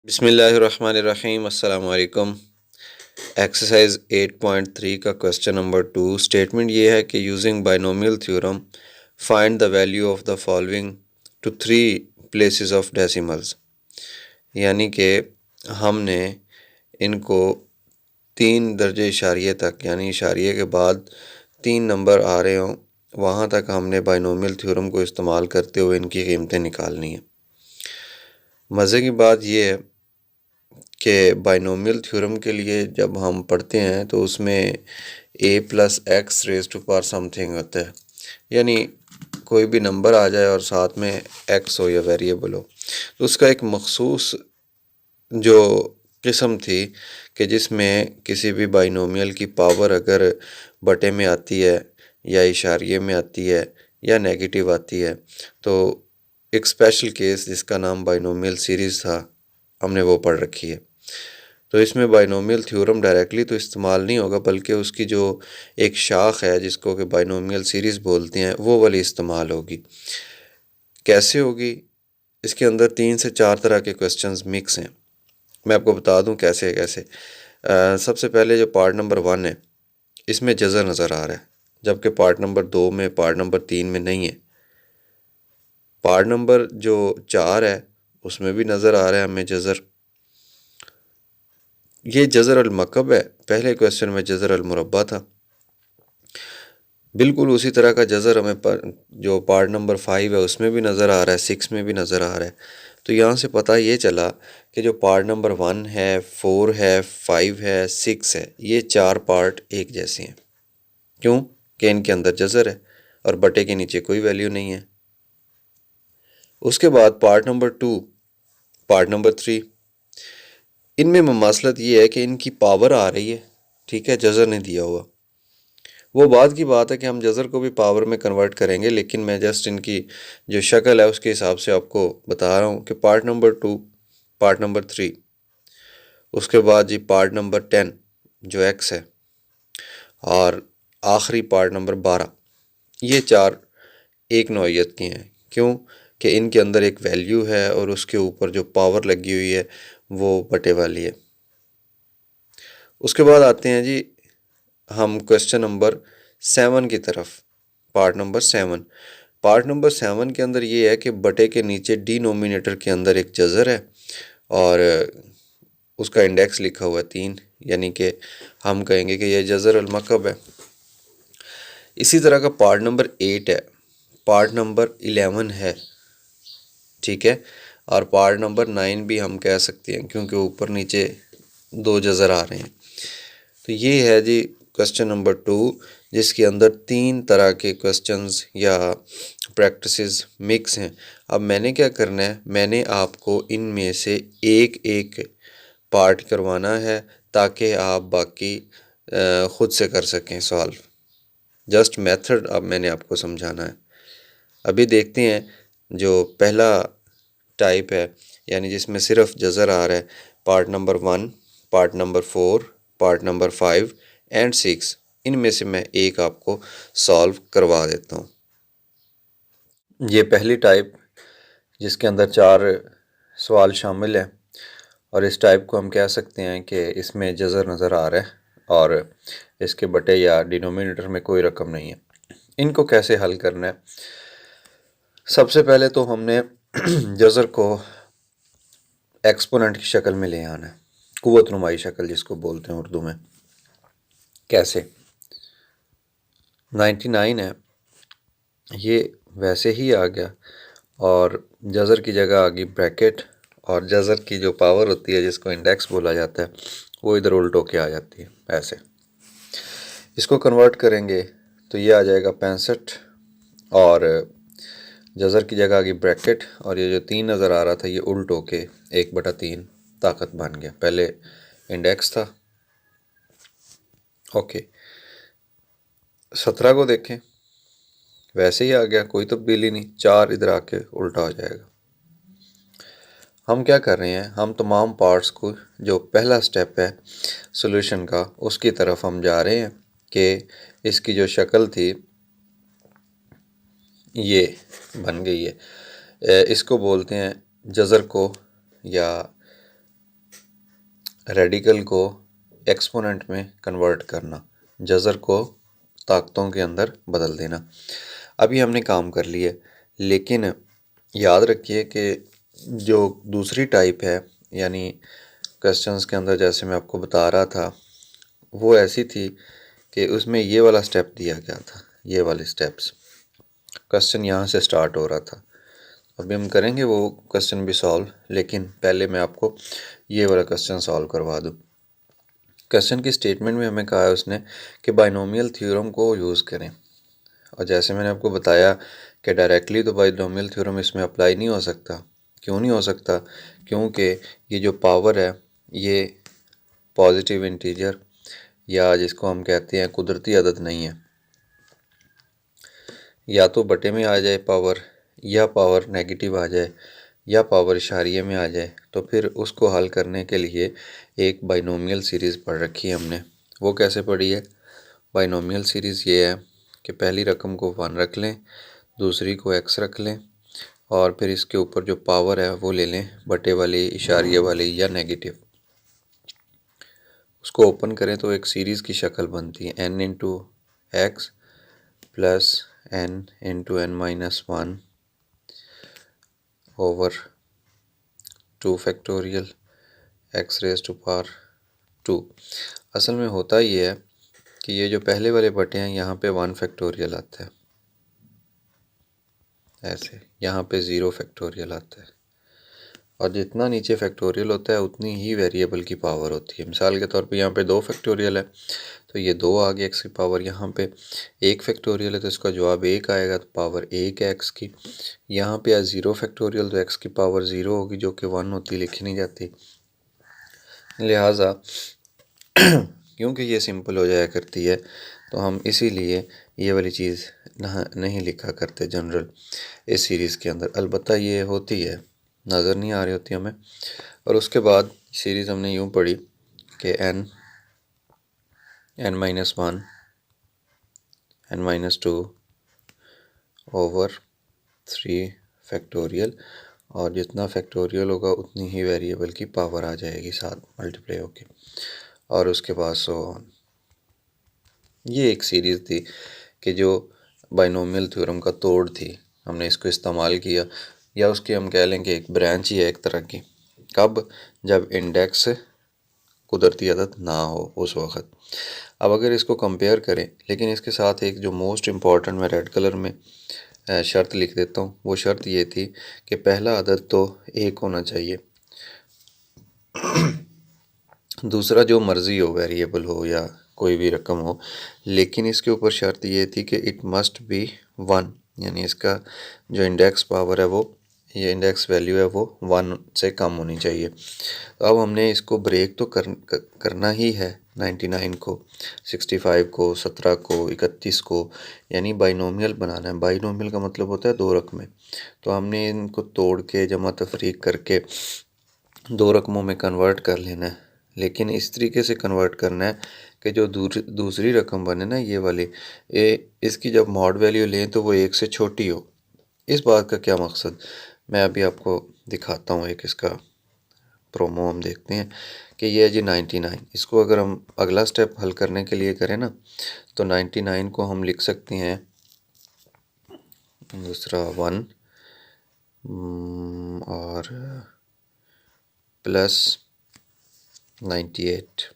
बिस्मिल्लाहिर्रहमानिर्रहीम अस्सलाम वालेकुम। एक्सरसाइज 8.3 का क्वेश्चन नंबर 2 स्टेटमेंट ये है कि using binomial theorem find the value of the following to 3 places of decimals. यानी कि हमने इनको 3 दर्जे इशारिये तक यानी इशारिये के बाद 3 नंबर आ रहे हों वहाँ तक हमने बाइनोमियल थ्योरम को इस्तेमाल करते हुए इनकी कीमतें निकालनी है। मज़े की बात यह है कि बाइनोमियल थ्योरम के लिए जब हम पढ़ते हैं तो उसमें a plus X raise to power something होता है, यानी कोई भी नंबर आ जाए और साथ में x हो या वेरिएबल हो तो उसका एक मखसूस जो किस्म थी कि जिसमें किसी भी बाइनोमियल की पावर अगर बटे में आती है या इशारिये में आती है या नेगेटिव आती है तो एक स्पेशल केस जिसका नाम बाइनोमियल सीरीज़ था हमने वो पढ़ रखी है। तो इसमें बाइनोमियल थ्योरम डायरेक्टली तो इस्तेमाल नहीं होगा बल्कि उसकी जो एक शाख है जिसको कि बाइनोमियल सीरीज़ बोलते हैं वो वाली इस्तेमाल होगी। कैसे होगी? इसके अंदर 3 से 4 तरह के क्वेश्चंस मिक्स हैं। मैं आपको बता दूं कैसे कैसे। सबसे पहले जो पार्ट नंबर 1 है इसमें जज़र नज़र आ रहा है, जबकि पार्ट नंबर 2 में, पार्ट नंबर 3 में नहीं है। पार्ट नंबर जो 4 है उसमें भी नज़र आ रहा है हमें जज़र। ये जज़र अल मकब है, पहले क्वेश्चन में जज़र अल मुरब्बा था। बिल्कुल उसी तरह का जज़र हमें जो पार्ट नंबर 5 है उसमें भी नज़र आ रहा है, 6 में भी नज़र आ रहा है। तो यहाँ से पता ये चला कि जो पार्ट नंबर 1 है, 4 है, 5 है, 6 है, ये 4 पार्ट एक जैसे हैं। क्यों? कि इनके अंदर जज़र है और बटे के नीचे कोई वैल्यू नहीं है। उसके बाद पार्ट नंबर 2, पार्ट नंबर 3, इनमें मसलत ये है कि इनकी पावर आ रही है, ठीक है, जज़र नहीं दिया हुआ। वो बात की बात है कि हम जज़र को भी पावर में कन्वर्ट करेंगे, लेकिन मैं जस्ट इनकी जो शक्ल है उसके हिसाब से आपको बता रहा हूँ कि पार्ट नंबर 2, पार्ट नंबर 3, उसके बाद जी पार्ट नंबर 10 जो एक्स है, और आखिरी पार्ट नंबर 12, ये 4 एक नौइयत की हैं। क्यों? कि इनके अंदर एक वैल्यू है और उसके ऊपर जो पावर लगी हुई है वो बटे वाली है। उसके बाद आते हैं जी हम क्वेश्चन नंबर 7 की तरफ। पार्ट नंबर 7, पार्ट नंबर 7 के अंदर ये है कि बटे के नीचे डिनोमिनेटर के अंदर एक जज़र है और उसका इंडेक्स लिखा हुआ है 3, यानी कि हम कहेंगे कि यह जज़र अल मकब है। इसी तरह का पार्ट नंबर 8 है, पार्ट नंबर 11 है, ठीक है, और पार्ट नंबर 9 भी हम कह सकते हैं क्योंकि ऊपर नीचे 2 जज़र आ रहे हैं। तो ये है जी क्वेश्चन नंबर 2 जिसके अंदर 3 तरह के क्वेश्चंस या प्रैक्टिसेस मिक्स हैं। अब मैंने क्या करना है, मैंने आपको इनमें से एक एक पार्ट करवाना है ताकि आप बाकी ख़ुद से कर सकें सॉल्व। जस्ट मेथड अब मैंने आपको समझाना है। अभी देखते हैं जो पहला टाइप है यानी जिसमें सिर्फ जज़र आ रहा है, part number 1, part number 4, part number 5 and 6, इनमें से मैं एक आपको सॉल्व करवा देता हूँ। ये पहली टाइप जिसके अंदर 4 सवाल शामिल हैं और इस टाइप को हम कह सकते हैं कि इसमें जज़र नज़र आ रहा है और इसके बटे या डिनोमिनेटर में कोई रकम नहीं है। इनको कैसे हल करना है? सबसे पहले तो हमने जज़र को एक्सपोनेंट की शक्ल में ले आना है, कुव्वत नुमाई शक्ल जिसको बोलते हैं उर्दू में। कैसे? 99 है, ये वैसे ही आ गया और जज़र की जगह आ गई ब्रैकेट और जज़र की जो पावर होती है जिसको इंडेक्स बोला जाता है वो इधर उल्ट होके आ जाती है। ऐसे इसको कन्वर्ट करेंगे तो ये आ जाएगा 65 और जज़र की जगह आ गई ब्रैकेट और ये जो 3 नज़र आ रहा था ये उल्ट होके 1/3 ताकत बन गया। पहले इंडेक्स था। ओके, 17 को देखें, वैसे ही आ गया, कोई तब्दीली नहीं, 4 इधर आके उल्टा हो जाएगा। हम क्या कर रहे हैं, हम तमाम पार्ट्स को जो पहला स्टेप है सॉल्यूशन का उसकी तरफ हम जा रहे हैं कि इसकी जो शक्ल थी ये बन गई है। इसको बोलते हैं जज़र को या रेडिकल को एक्सपोनेंट में कन्वर्ट करना, जज़र को ताकतों के अंदर बदल देना। अभी हमने काम कर लिया, लेकिन याद रखिए कि जो दूसरी टाइप है, यानी क्वेश्चंस के अंदर जैसे मैं आपको बता रहा था, वो ऐसी थी कि उसमें ये वाला स्टेप दिया गया था, ये वाले स्टेप्स, क्वेश्चन यहाँ से स्टार्ट हो रहा था। अभी हम करेंगे वो क्वेश्चन भी सॉल्व, लेकिन पहले मैं आपको ये वाला क्वेश्चन सॉल्व करवा दूँ। क्वेश्चन की स्टेटमेंट में हमें कहा है उसने कि बाइनोमियल थ्योरम को यूज़ करें, और जैसे मैंने आपको बताया कि डायरेक्टली तो बाइनोमियल थ्योरम इसमें अप्लाई नहीं हो सकता। क्यों नहीं हो सकता? क्योंकि ये जो पावर है ये पॉजिटिव इंटीजर या जिसको हम कहते हैं कुदरती अदद नहीं है, या तो बटे में आ जाए पावर, या पावर नेगेटिव आ जाए, या पावर इशारिये में आ जाए। तो फिर उसको हल करने के लिए एक बाइनोमियल सीरीज़ पढ़ रखी है हमने। वो कैसे पढ़ी है? बाइनोमियल सीरीज़ ये है कि पहली रकम को 1 रख लें, दूसरी को x रख लें, और फिर इसके ऊपर जो पावर है वो ले लें बटे वाली, इशारिये वाली या नेगेटिव। उसको ओपन करें तो एक सीरीज़ की शक्ल बनती है, n into X plus n into n minus 1 over 2 factorial x raise to power 2। असल में होता ये है कि ये जो पहले वाले बटे हैं यहाँ पे 1 फैक्टोरियल आता है, ऐसे यहाँ पे 0 फैक्टोरियल आता है, और जितना नीचे फैक्टोरियल होता है उतनी ही वेरिएबल की पावर होती है। मिसाल के तौर पे यहाँ पे 2 फैक्टोरियल है तो ये 2 आ गया x की पावर, यहाँ पे 1 फैक्टोरियल है तो इसका जवाब 1 आएगा, तो पावर 1 है x की। यहाँ पे है 0 फैक्टोरियल तो x की पावर 0 होगी, जो कि 1 होती, लिखी नहीं जाती। लिहाजा क्योंकि ये सिंपल हो जाया करती है तो हम इसीलिए ये वाली चीज़ नहीं लिखा करते जनरल इस सीरीज़ के अंदर। अलबत्ता ये होती है, नज़र नहीं आ रही होती हमें। और उसके बाद सीरीज़ हमने यूँ पढ़ी कि n minus 1 n minus 2 over 3 factorial, और जितना फैक्टोरियल होगा उतनी ही वेरिएबल की पावर आ जाएगी साथ मल्टीप्लाई होके, और उसके बाद सो ऑन। ये एक सीरीज़ थी कि जो बाइनोमियल थ्योरम का तोड़ थी, हमने इसको इस्तेमाल किया, या उसकी हम कह लें कि एक ब्रांच ही है एक तरह की। कब? जब इंडेक्स कुदरती अदद ना हो उस वक़्त। अब अगर इसको कंपेयर करें, लेकिन इसके साथ एक जो मोस्ट इम्पॉर्टेंट मैं रेड कलर में शर्त लिख देता हूँ। वो शर्त ये थी कि पहला अदद तो 1 होना चाहिए, दूसरा जो मर्ज़ी हो, वेरिएबल हो या कोई भी रकम हो, लेकिन इसके ऊपर शर्त ये थी कि इट मस्ट बी 1, यानी इसका जो इंडेक्स पावर है वो, ये इंडेक्स वैल्यू है वो 1 से कम होनी चाहिए। तो अब हमने इसको ब्रेक तो करना ही है, 99 को, 65 को, 17 को, 31 को, यानी बाइनोमियल बनाना है। बाइनोमियल का मतलब होता है 2 रकमें। तो हमने इनको तोड़ के जमा तफरीक करके 2 रकमों में कन्वर्ट कर लेना है, लेकिन इस तरीके से कन्वर्ट करना है कि जो दूसरी रकम बने ना, ये वाली, इसकी जब मॉड वैल्यू लें तो वो 1 से छोटी हो। इस बात का क्या मकसद, मैं अभी आपको दिखाता हूँ। एक इसका प्रोमो हम देखते हैं कि ये है जी 99। इसको अगर हम अगला स्टेप हल करने के लिए करें ना, तो 99 को हम लिख सकते हैं दूसरा 1 और प्लस 98।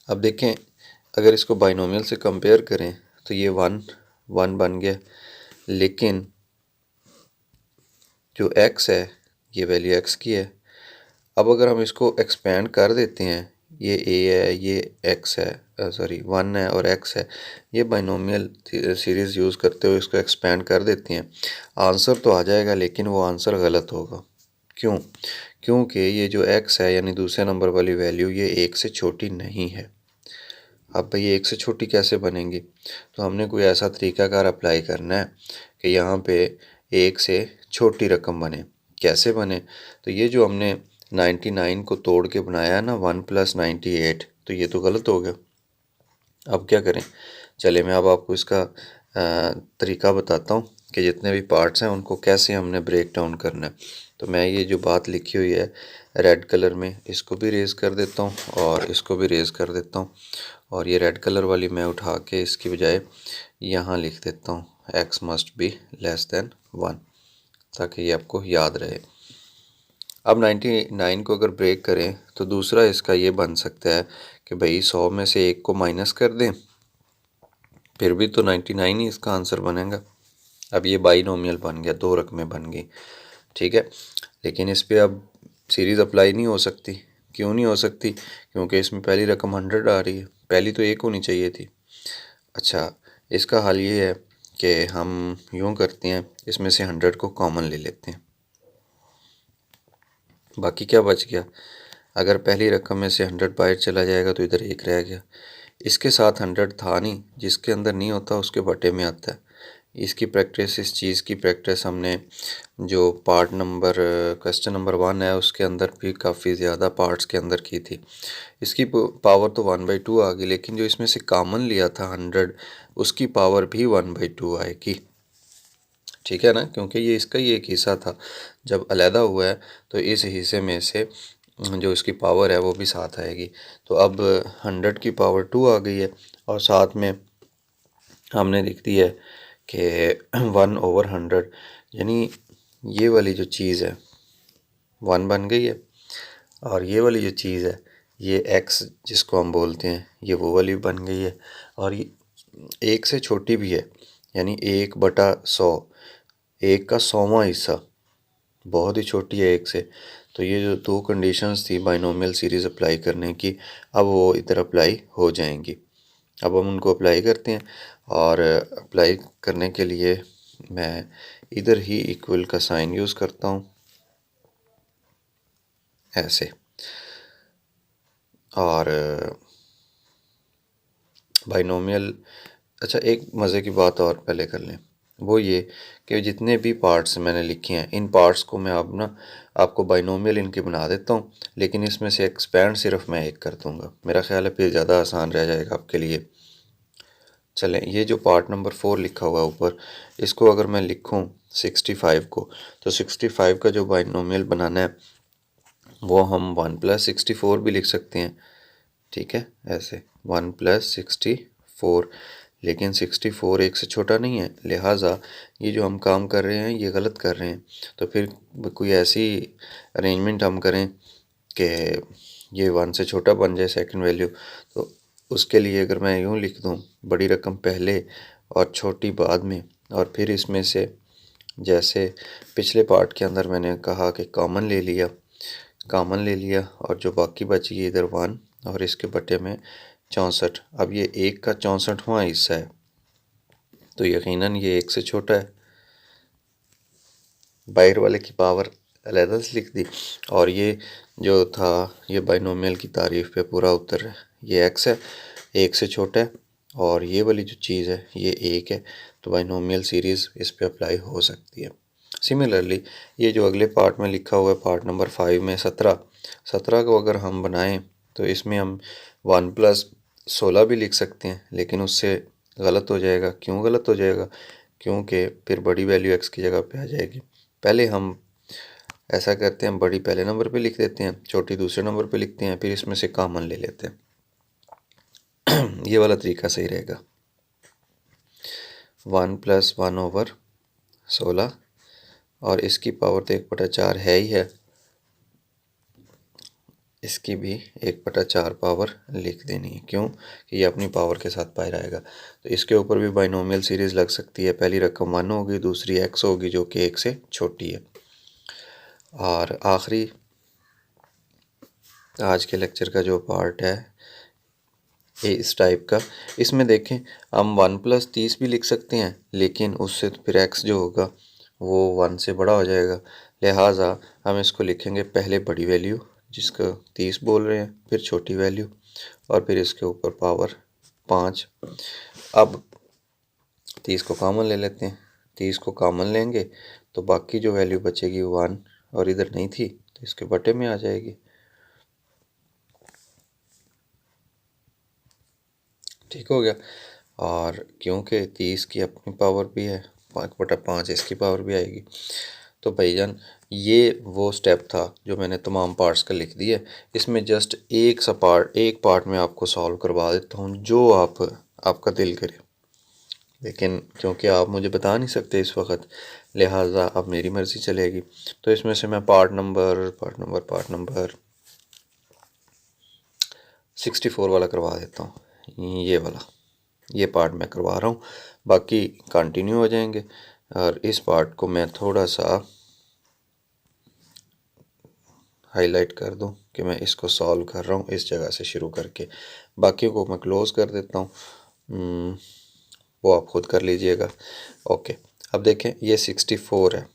अब देखें, अगर इसको बाइनोमियल से कंपेयर करें तो ये 1 बन गया, लेकिन जो x है ये वैल्यू x की है। अब अगर हम इसको एक्सपेंड कर देते हैं, ये a है, ये x है, सॉरी 1 है और x है, ये बाइनोमियल सीरीज़ यूज़ करते हुए इसको एक्सपेंड कर देते हैं, आंसर तो आ जाएगा, लेकिन वो आंसर गलत होगा। क्यों? क्योंकि ये जो x है यानी दूसरे नंबर वाली वैल्यू, ये 1 से छोटी नहीं है। अब भाई 1 से छोटी कैसे बनेंगी? तो हमने कोई ऐसा तरीकाकार अप्लाई करना है कि यहाँ पे 1 से छोटी रकम बने। कैसे बने? तो ये जो हमने 99 को तोड़ के बनाया है ना, 1 प्लस 98, तो ये तो गलत हो गया। अब क्या करें? चले मैं अब आपको इसका तरीका बताता हूँ कि जितने भी पार्ट्स हैं उनको कैसे हमने ब्रेक डाउन करना है। तो मैं ये जो बात लिखी हुई है रेड कलर में, इसको भी रेज़ कर देता हूँ और इसको भी रेज़ कर देता हूँ, और ये रेड कलर वाली मैं उठा के इसकी बजाय यहाँ लिख देता हूँ x must be less than 1, ताकि ये आपको याद रहे। अब 99 को अगर ब्रेक करें तो दूसरा इसका ये बन सकता है कि भाई 100 में से एक को माइनस कर दें, फिर भी तो 99 ही इसका आंसर बनेगा। अब ये बाइनोमियल बन गया, दो रकमें बन गई, ठीक है। लेकिन इस पे अब सीरीज़ अप्लाई नहीं हो सकती। क्यों नहीं हो सकती? क्योंकि इसमें पहली रकम 100 आ रही है, पहली तो एक होनी चाहिए थी। अच्छा, इसका हल ये है कि हम यूँ करते हैं, इसमें से 100 को कॉमन ले लेते हैं। बाकी क्या बच गया? अगर पहली रकम में से 100 बाहर चला जाएगा तो इधर एक रह गया। इसके साथ 100 था नहीं, जिसके अंदर नहीं होता उसके बटे में आता है। इसकी प्रैक्टिस, इस चीज़ की प्रैक्टिस हमने जो पार्ट नंबर क्वेश्चन नंबर 1 है उसके अंदर भी काफ़ी ज़्यादा पार्ट्स के अंदर की थी। इसकी पावर तो 1/2 आ गई, लेकिन जो इसमें से कॉमन लिया था 100, उसकी पावर भी 1/2 आएगी, ठीक है ना, क्योंकि ये इसका ही एक हिस्सा था। जब अलहदा हुआ है तो इस हिस्से में से जो इसकी पावर है वो भी साथ आएगी। तो अब 100 की पावर 2 आ गई है, और साथ में हमने लिख दी है कि 1/100, यानी ये वाली जो चीज़ है 1 बन गई है, और ये वाली जो चीज़ है ये x जिसको हम बोलते हैं ये वो वाली बन गई है, और ये एक से छोटी भी है, यानी 1/100, एक का 100वां हिस्सा, बहुत ही छोटी है एक से। तो ये जो दो कंडीशंस थी बाइनोमियल सीरीज़ अप्लाई करने की, अब वो इधर अप्लाई हो जाएंगी। अब हम उनको अप्लाई करते हैं, और अप्लाई करने के लिए मैं इधर ही इक्वल का साइन यूज़ करता हूँ, ऐसे। और बाइनोमियल, अच्छा एक मज़े की बात और पहले कर लें, वो ये कि जितने भी पार्ट्स मैंने लिखे हैं इन पार्ट्स को मैं अब ना आपको बाइनोमियल इनके बना देता हूँ, लेकिन इसमें से एक्सपेंड सिर्फ मैं एक कर दूँगा। मेरा ख्याल है फिर ज़्यादा आसान रह जाएगा आपके लिए। चलें, ये जो पार्ट नंबर 4 लिखा हुआ है ऊपर, इसको अगर मैं लिखूँ 65 को, तो 65 का जो बाइनोमियल बनाना है वो हम 1+64 भी लिख सकते हैं, ठीक है, ऐसे 1+64। लेकिन 64 एक से छोटा नहीं है, लिहाजा ये जो हम काम कर रहे हैं ये गलत कर रहे हैं। तो फिर कोई ऐसी अरेंजमेंट हम करें कि ये 1 से छोटा बन जाए सेकंड वैल्यू। तो उसके लिए अगर मैं यूँ लिख दूँ, बड़ी रकम पहले और छोटी बाद में, और फिर इसमें से जैसे पिछले पार्ट के अंदर मैंने कहा कि कॉमन ले लिया, कॉमन ले लिया, और जो बाकी बच गई इधर 1 और इसके बटे में 64। अब ये एक का 64वां हिस्सा है, तो यकीनन ये एक से छोटा है। बाहर वाले की पावर अलहदा से लिख दी, और ये जो था ये बाइनोमियल की तारीफ़ पे पूरा उतर रहा है। ये x है, एक से छोटा है, और ये वाली जो चीज़ है ये एक है, तो बाइनोमियल सीरीज़ इस पे अप्लाई हो सकती है। सिमिलरली ये जो अगले पार्ट में लिखा हुआ है पार्ट नंबर 5 में 17 को अगर हम बनाएं तो इसमें हम 1+16 भी लिख सकते हैं, लेकिन उससे गलत हो जाएगा। क्यों गलत हो जाएगा? क्योंकि फिर बड़ी वैल्यू x की जगह पे आ जाएगी। पहले हम ऐसा करते हैं, बड़ी पहले नंबर पे लिख देते हैं, छोटी दूसरे नंबर पे लिखते हैं, फिर इसमें से कॉमन ले लेते हैं। ये वाला तरीका सही रहेगा। 1+1/16, और इसकी पावर तो 1/4 है ही है, इसकी भी 1/4 पावर लिख देनी है। क्यों? कि ये अपनी पावर के साथ बाहर आएगा। तो इसके ऊपर भी बाइनोमियल सीरीज़ लग सकती है। पहली रकम 1 होगी, दूसरी x होगी जो कि 1 से छोटी है। और आखिरी आज के लेक्चर का जो पार्ट है ये इस टाइप का, इसमें देखें हम 1+30 भी लिख सकते हैं, लेकिन उससे तो फिर x जो होगा वो 1 से बड़ा हो जाएगा। लिहाजा हम इसको लिखेंगे पहले बड़ी वैल्यू जिसको 30 बोल रहे हैं, फिर छोटी वैल्यू, और फिर इसके ऊपर पावर 5। अब 30 को कॉमन ले लेते हैं, 30 को कॉमन लेंगे तो बाकी जो वैल्यू बचेगी 1, और इधर नहीं थी तो इसके बटे में आ जाएगी। ठीक हो गया। और क्योंकि 30 की अपनी पावर भी है, 5/5 इसकी पावर भी आएगी। तो भाईजान ये वो स्टेप था जो मैंने तमाम पार्ट्स का लिख दिया। इसमें जस्ट एक पार्ट में आपको सॉल्व करवा देता हूँ जो आपका दिल करे, लेकिन क्योंकि आप मुझे बता नहीं सकते इस वक्त, लिहाजा अब मेरी मर्ज़ी चलेगी। तो इसमें से मैं पार्ट नंबर 64 वाला करवा देता हूँ। ये वाला, ये पार्ट मैं करवा रहा हूँ, बाकी कंटिन्यू हो जाएंगे। और इस पार्ट को मैं थोड़ा सा हाईलाइट कर दूं कि मैं इसको सॉल्व कर रहा हूँ इस जगह से शुरू करके, बाकियों को मैं क्लोज़ कर देता हूँ। वो आप खुद कर लीजिएगा। ओके, अब देखें ये 64 है।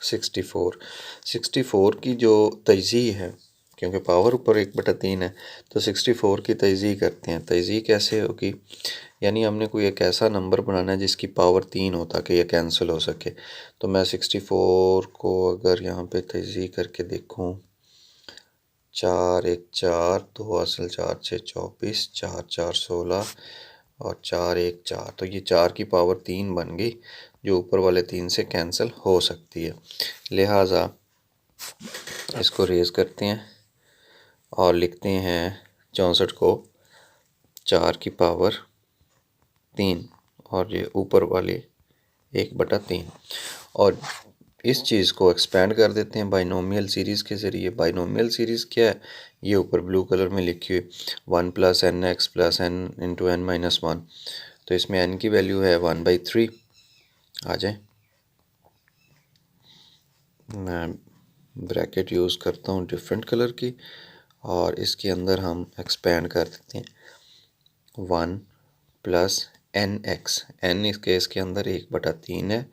64 की जो तजज़ी है, क्योंकि पावर ऊपर 1/3 है, तो 64 की तजज़ी करते हैं। तजज़ी कैसे होगी, यानी हमने कोई एक ऐसा नंबर बनाना है जिसकी पावर 3 हो ताकि ये कैंसिल हो सके। तो मैं 64 को अगर यहाँ पे तजज़ी करके देखूँ, 4 1 4, 2 असल 4 6 24, 4 4 16 और 4 1 4, तो ये 4 की पावर 3 बन गई जो ऊपर वाले 3 से कैंसिल हो सकती है। लिहाजा इसको रेज़ करते हैं और लिखते हैं 64 को 4 की पावर 3 और ये ऊपर वाले 1/3, और इस चीज़ को एक्सपेंड कर देते हैं बाइनोमियल सीरीज़ के ज़रिए। बाइनोमियल सीरीज़ क्या है, ये ऊपर ब्लू कलर में लिखी हुई 1 + nx + n × n-1, तो इसमें n की वैल्यू है 1/3। आ जाए, मैं ब्रैकेट यूज़ करता हूँ डिफरेंट कलर की, और इसके अंदर हम एक्सपेंड कर देते हैं 1 + nx। n इस केस के अंदर 1/3 है,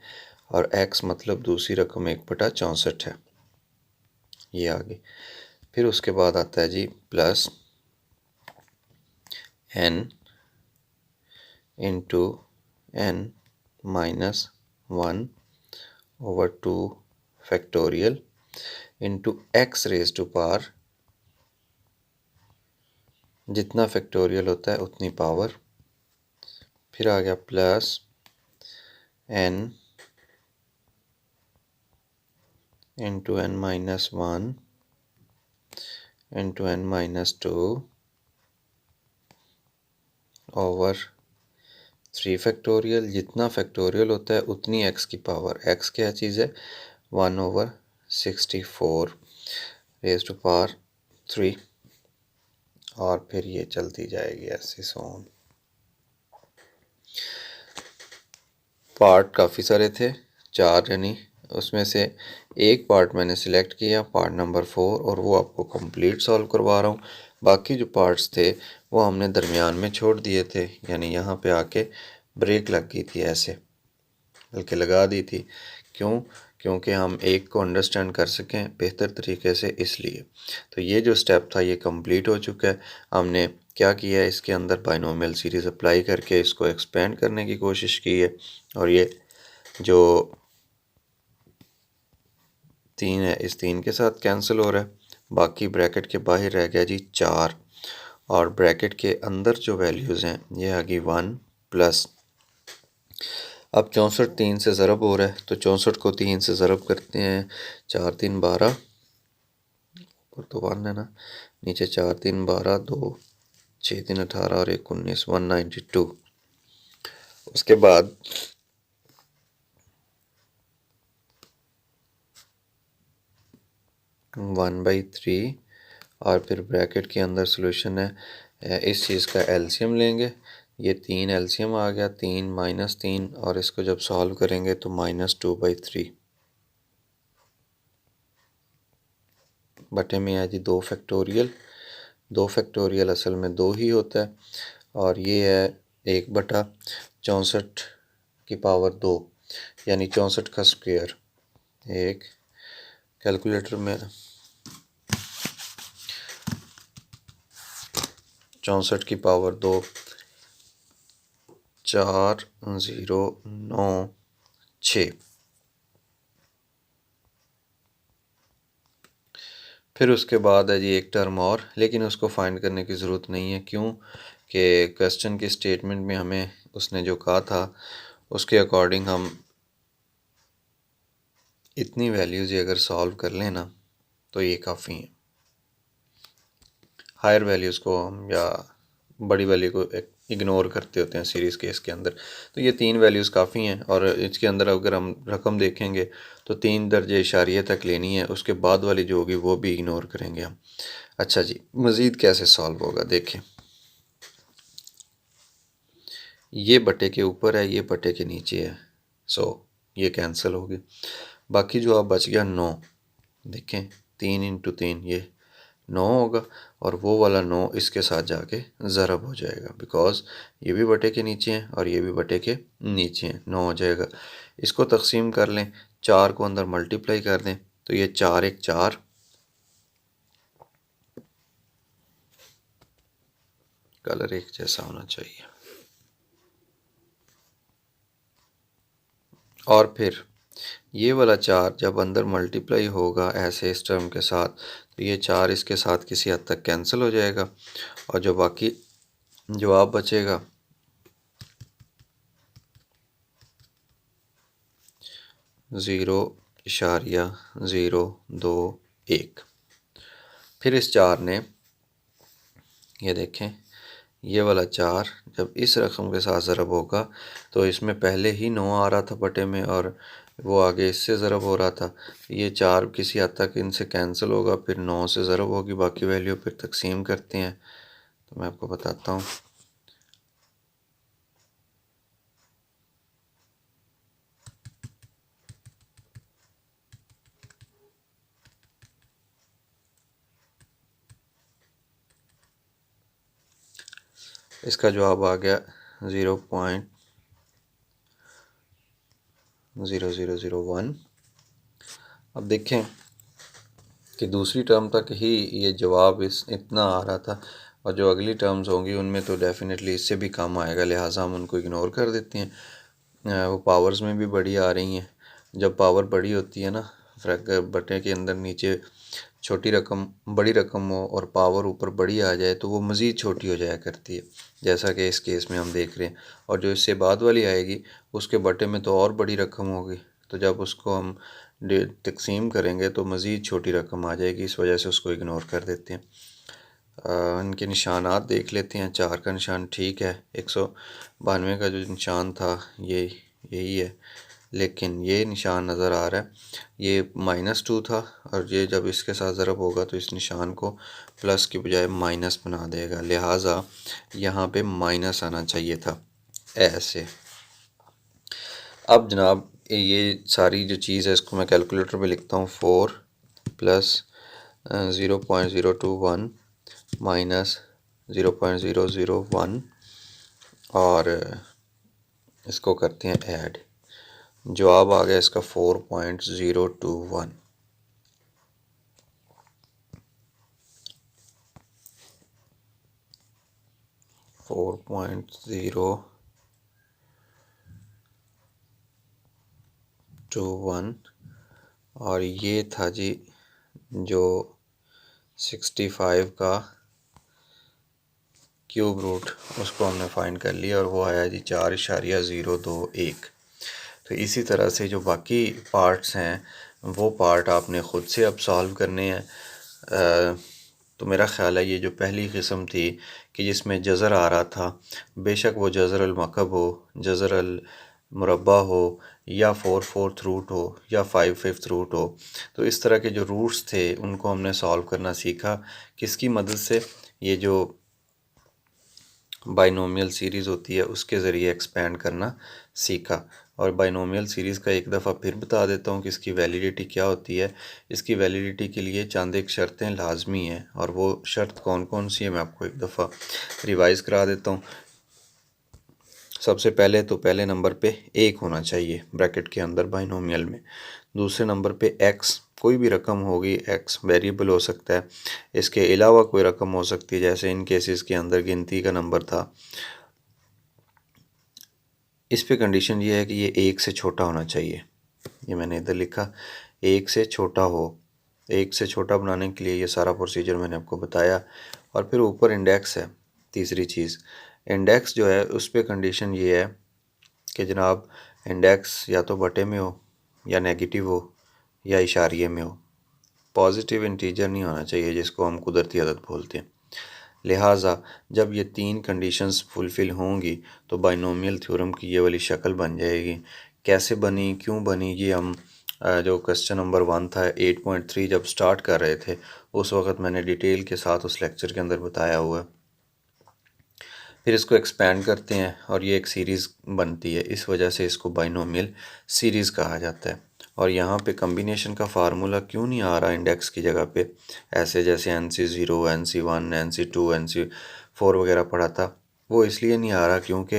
और x मतलब दूसरी रकम 1/64 है, ये आगे। फिर उसके बाद आता है जी plus n × n-1/2 factorial into x⁻⁴, जितना फैक्टोरियल होता है उतनी पावर। फिर आ गया plus n × n-1 × n-2/3 factorial, जितना फैक्टोरियल होता है उतनी x की पावर। x क्या चीज़ है, 1/64⁻³ और फिर ये चलती जाएगी ऐसे सोन। पार्ट काफ़ी सारे थे, 4, यानी उसमें से एक पार्ट मैंने सिलेक्ट किया, पार्ट नंबर 4, और वो आपको कंप्लीट सॉल्व करवा रहा हूँ। बाकी जो पार्ट्स थे वो हमने दरमियान में छोड़ दिए थे, यानी यहाँ पे आके ब्रेक लग गई थी, ऐसे बल्कि लगा दी थी। क्यों, क्योंकि हम एक को अंडरस्टैंड कर सकें बेहतर तरीके से, इसलिए। तो ये जो स्टेप था ये कंप्लीट हो चुका है। हमने क्या किया है, इसके अंदर बाइनोमियल सीरीज़ अप्लाई करके इसको एक्सपेंड करने की कोशिश की है, और ये जो 3 है इस 3 के साथ कैंसिल हो रहा है। बाकी ब्रैकेट के बाहर रह गया जी 4, और ब्रैकेट के अंदर जो वैल्यूज़ हैं ये आ गई 1 प्लस। अब 64 3 से ज़रब हो रहा है, तो 64 को 3 से ज़रब करते हैं। 4 3 12, ऊपर तो 1 है ना, नीचे 4 3 12, 2 6 3 18 और 1 19, 192। उसके बाद 1/3, और फिर ब्रैकेट के अंदर सॉल्यूशन है, इस चीज़ का एलसीएम लेंगे। ये 3 एलसीएम आ गया, 3 -3, और इसको जब सॉल्व करेंगे तो -2/3 बटे में है जी 2 फैक्टोरियल। 2 फैक्टोरियल असल में 2 ही होता है, और ये है 1/64 की पावर 2, यानी 64 का स्क्वायर। एक कैलकुलेटर में 64 की पावर 2, 4096। फिर उसके बाद है जी एक टर्म और, लेकिन उसको फाइंड करने की ज़रूरत नहीं है। क्यों कि क्वेश्चन के स्टेटमेंट में हमें उसने जो कहा था उसके अकॉर्डिंग हम इतनी वैल्यूज़ अगर सॉल्व कर लें ना तो ये काफ़ी हैं। हायर वैल्यूज़ को हम या बड़ी वैल्यू को इग्नोर करते होते हैं सीरीज़ केस के अंदर। तो ये 3 वैल्यूज़ काफ़ी हैं और इसके अंदर अगर हम रकम देखेंगे तो 3 दर्जे इशारिये तक लेनी है, उसके बाद वाली जो होगी वो भी इग्नोर करेंगे हम। अच्छा जी, मज़ीद कैसे सॉल्व होगा देखें। ये बटे के ऊपर है, ये बटे के नीचे है, सो ये कैंसिल हो गई। बाकी जो आप बच गया 9, देखें 3 इंटू 3 ये 9 होगा और वो वाला 9 इसके साथ जाके ज़रब हो जाएगा, बिकॉज़ ये भी बटे के नीचे हैं और ये भी बटे के नीचे हैं, 9 हो जाएगा। इसको तकसीम कर लें, 4 को अंदर मल्टीप्लाई कर दें तो ये 4 एक 4, कलर एक जैसा होना चाहिए। और फिर ये वाला 4 जब अंदर मल्टीप्लाई होगा ऐसे इस टर्म के साथ तो ये 4 इसके साथ किसी हद तक कैंसिल हो जाएगा और जो बाकी जवाब बचेगा 0.021। फिर इस 4 ने, ये देखें ये वाला 4 जब इस रकम के साथ ज़रब होगा तो इसमें पहले ही 9 आ रहा था बटे में और वो आगे इससे ज़रब हो रहा था। ये 4 किसी हद तक इनसे कैंसिल होगा, फिर 9 से ज़रब होगी बाकी वैल्यू, फिर तकसीम करते हैं। तो मैं आपको बताता हूँ। इसका जवाब आ गया 0.0001। अब देखें कि दूसरी टर्म तक ही ये जवाब इस इतना आ रहा था और जो अगली टर्म्स होंगी उनमें तो डेफिनेटली इससे भी कम आएगा, लिहाजा हम उनको इग्नोर कर देते हैं। वो पावर्स में भी बड़ी आ रही हैं। जब पावर बड़ी होती है ना, बटे के अंदर नीचे छोटी रकम बड़ी रकम हो और पावर ऊपर बड़ी आ जाए तो वो मज़ीद छोटी हो जाया करती है, जैसा कि इस केस में हम देख रहे हैं। और जो इससे बाद वाली आएगी उसके बटे में तो और बड़ी रकम होगी, तो जब उसको हम तकसीम करेंगे तो मज़ीद छोटी रकम आ जाएगी, इस वजह से उसको इग्नोर कर देते हैं। इनके निशानात देख लेते हैं। 4 का निशान ठीक है, 192 का जो निशान था ये यही है, लेकिन ये निशान नज़र आ रहा है ये -2 था और ये जब इसके साथ ज़रब होगा तो इस निशान को प्लस की बजाय माइनस बना देगा, लिहाजा यहाँ पे माइनस आना चाहिए था ऐसे। अब जनाब ये सारी जो चीज़ है इसको मैं कैलकुलेटर पे लिखता हूँ। 4 + 0.021 माइनस 0.001 और इसको करते हैं ऐड। जवाब आ गया इसका 4.021। और ये था जी जो 65 का क्यूब रूट, उसको हमने फाइंड कर लिया और वो आया जी 4.021। तो इसी तरह से जो बाकी पार्ट्स हैं वो पार्ट आपने ख़ुद से अब सॉल्व करने हैं। तो मेरा ख़्याल है ये जो पहली किस्म थी कि जिसमें जज़र आ रहा था, बेशक वो जज़र अल मकब हो, जज़र अल मुरब्बा हो या 4/4 रूट हो या 5/5 रूट हो, तो इस तरह के जो रूट्स थे उनको हमने सॉल्व करना सीखा। किसकी मदद से? ये जो बाइनोमियल सीरीज़ होती है उसके ज़रिए एक्सपेंड करना सीखा। और बाइनोमियल सीरीज़ का एक दफ़ा फिर बता देता हूँ कि इसकी वैलिडिटी क्या होती है। इसकी वैलिडिटी के लिए चंद एक शर्तें लाजमी हैं और वो शर्त कौन कौन सी है मैं आपको एक दफ़ा रिवाइज़ करा देता हूँ। सबसे पहले तो पहले नंबर पे 1 होना चाहिए ब्रैकेट के अंदर बाइनोमियल में। दूसरे नंबर पे x, कोई भी रकम होगी, x वेरिएबल हो सकता है, इसके अलावा कोई रकम हो सकती है, जैसे इन केसेस के अंदर गिनती का नंबर था। इस पे कंडीशन ये है कि ये 1 से छोटा होना चाहिए। ये मैंने इधर लिखा 1 से छोटा हो, एक से छोटा बनाने के लिए ये सारा प्रोसीजर मैंने आपको बताया। और फिर ऊपर इंडेक्स है, तीसरी चीज़। इंडेक्स जो है उस पर कंडीशन ये है कि जनाब इंडेक्स या तो बटे में हो, या नेगेटिव हो, या इशारिये में हो। पॉजिटिव इंटीजर नहीं होना चाहिए, जिसको हम कुदरती अदद बोलते हैं। लिहाजा जब ये तीन कंडीशंस फुलफ़िल होंगी तो बाइनोमियल थ्योरम की ये वाली शक्ल बन जाएगी। कैसे बनी, क्यों बनी, ये हम जो क्वेश्चन नंबर 1 था 8.3 जब स्टार्ट कर रहे थे उस वक़्त मैंने डिटेल के साथ उस लेक्चर के अंदर बताया हुआ है। फिर इसको एक्सपेंड करते हैं और ये एक सीरीज़ बनती है, इस वजह से इसको बाइनोमियल सीरीज़ कहा जाता है। और यहाँ पे कम्बिनेशन का फार्मूला क्यों नहीं आ रहा इंडेक्स की जगह पे, ऐसे जैसे NC0, NC1, NC2, NC4 वगैरह पढ़ा था, वो इसलिए नहीं आ रहा क्योंकि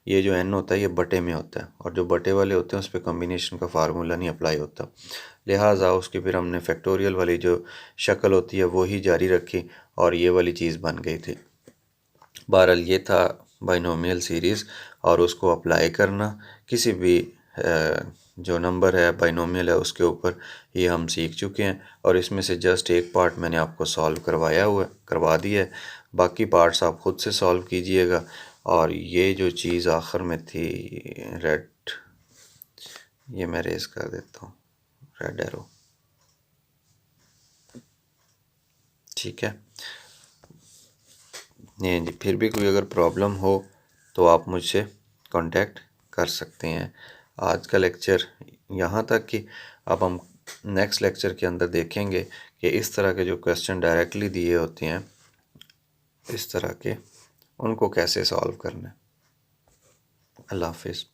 ये जो n होता है ये बटे में होता है, और जो बटे वाले होते हैं उस पर कम्बिनेशन का फार्मूला नहीं अप्लाई होता। लिहाजा उसकी फिर हमने फैक्टोरियल वाली जो शक्ल होती है वो ही जारी रखी और ये वाली चीज़ बन गई थी। बहरहाल ये था बाइनोमियल सीरीज़, और उसको अप्लाई करना किसी भी जो नंबर है बाइनोमियल है उसके ऊपर, ये हम सीख चुके हैं। और इसमें से जस्ट एक पार्ट मैंने आपको सॉल्व करवा दिया है, बाकी पार्ट्स आप ख़ुद से सॉल्व कीजिएगा। और ये जो चीज़ आखिर में थी रेड, ये मैं रेज़ कर देता हूँ, रेड एरो, ठीक है। नहीं जी, फिर भी कोई अगर प्रॉब्लम हो तो आप मुझसे कांटेक्ट कर सकते हैं। आज का लेक्चर यहाँ तक कि अब हम नेक्स्ट लेक्चर के अंदर देखेंगे कि इस तरह के जो क्वेश्चन डायरेक्टली दिए होते हैं इस तरह के, उनको कैसे सॉल्व करना है। अल्लाह हाफिज़।